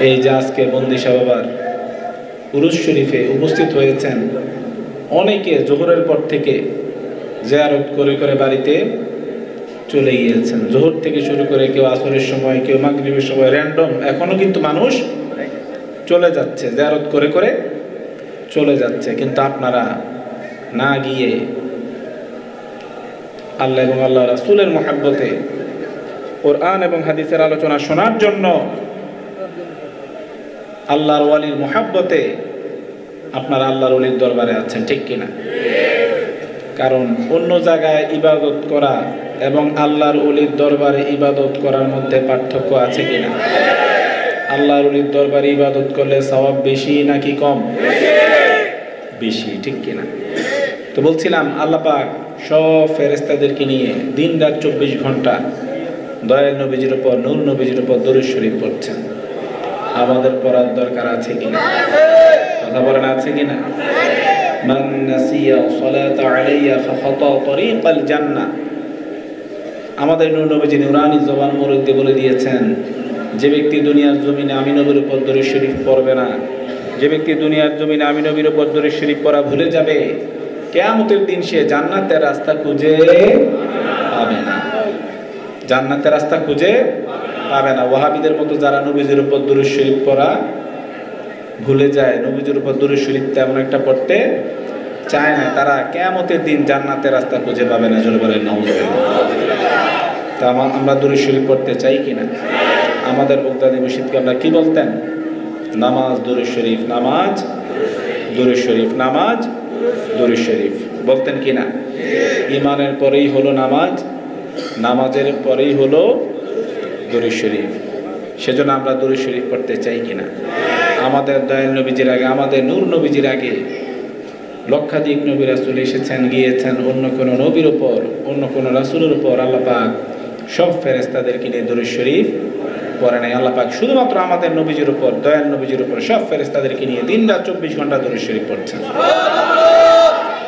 এই যে আজকে বন্দিশা বাবার উরুস শরীফে উপস্থিত হয়েছেন, অনেকে জোহরের পর থেকে জিয়ারত করে করে বাড়িতে চলে গিয়েছেন। জোহর থেকে শুরু করে কেউ আসরের সময়, কেউ মাগরিবের সময়, র্যান্ডম এখনো কিন্তু মানুষ চলে যাচ্ছে, জিয়ারত করে করে চলে যাচ্ছে। কিন্তু আপনারা না গিয়ে আল্লাহ এবং আল্লাহ রাসূলের মহব্বতে কোরআন এবং হাদিসের আলোচনা শোনার জন্য আল্লাহর ওয়ালির মহব্বতে আপনারা আল্লাহর ওলির দরবারে আছেন, ঠিক কিনা? কারণ অন্য জায়গায় ইবাদত করা এবং আল্লাহর ওলির দরবারে ইবাদত করার মধ্যে পার্থক্য আছে কিনা? আল্লাহর ওলির দরবারে ইবাদত করলে সওয়াব বেশি নাকি কম? বেশি, ঠিক কিনা? তো বলছিলাম আল্লাহ পাক সব ফেরেশতাদেরকে নিয়ে দিন রাত 24 ঘন্টা দয়াল নবীজির উপর, নূর নবীজির উপর দরুদ শরীফ পড়ছেন। আমাদের পড়ার দরকার আছে কিনা? কথা বলেন, আছে কিনা? মান নাসিয়া সালাতা আলাইয়া ফাখাতা তরিকাল জান্নাহ। আমাদের নূর নবীজি নুরানি জবান মোবারক দিয়ে বলে দিয়েছেন, যে ব্যক্তি দুনিয়ার জমিনে আমি নবীর উপর দরুদ শরীফ পড়বে না, যে ব্যক্তি দুনিয়ার জমিনে আমি নবীর উপর দরুদ শরীফ পড়া ভুলে যাবে, কিয়ামতের দিন সে জান্নাতের রাস্তা খুঁজে পাবে না। জান্নাতের রাস্তা খুঁজে পাবে না। ওয়াহাবিদের মতো যারা নবীজির উপর দরুদ শরীফ পড়া ভুলে যায়, নবীজির উপর দরুদ শরীফ তেমন একটা পড়তে চায় না, তারা কিয়ামতের দিন জান্নাতের রাস্তা খুঁজে পাবে না। জোরে বলেন নাউজুবিল্লাহ। তা আমরা দরুদ শরীফ পড়তে চাই কিনা? আমাদের বক্তাদি মুর্শিদকে আমরা কি বলতেন? নামাজ দরুদ শরীফ, নামাজ দরুদ শরীফ, নামাজ দরুদ শরীফ বলতেন কিনা? ঈমানের পরেই হলো নামাজ, নামাজের পরেই হলো দরুদ শরীফ। সেজন্য আমরা দরুদ শরীফ পড়তে চাই কিনা? আমাদের দয়াল নবীজির আগে, আমাদের নূর নবীজির আগে লক্ষাধিক নবী রাসূল এসেছেন, গিয়েছেন। অন্য কোনো নবীর উপর, অন্য কোনো রাসূলের উপর আল্লাহ পাক সব ফেরেশতাদেরকে নিয়ে দরুদ শরীফ পড়ে নাই। আল্লাহ পাক শুধুমাত্র আমাদের নবীজির উপর, দয়াল নবীজির উপর সব ফেরেশতাদেরকে নিয়ে দিন রাত 24 ঘন্টা দরুদ শরীফ পড়ছেন।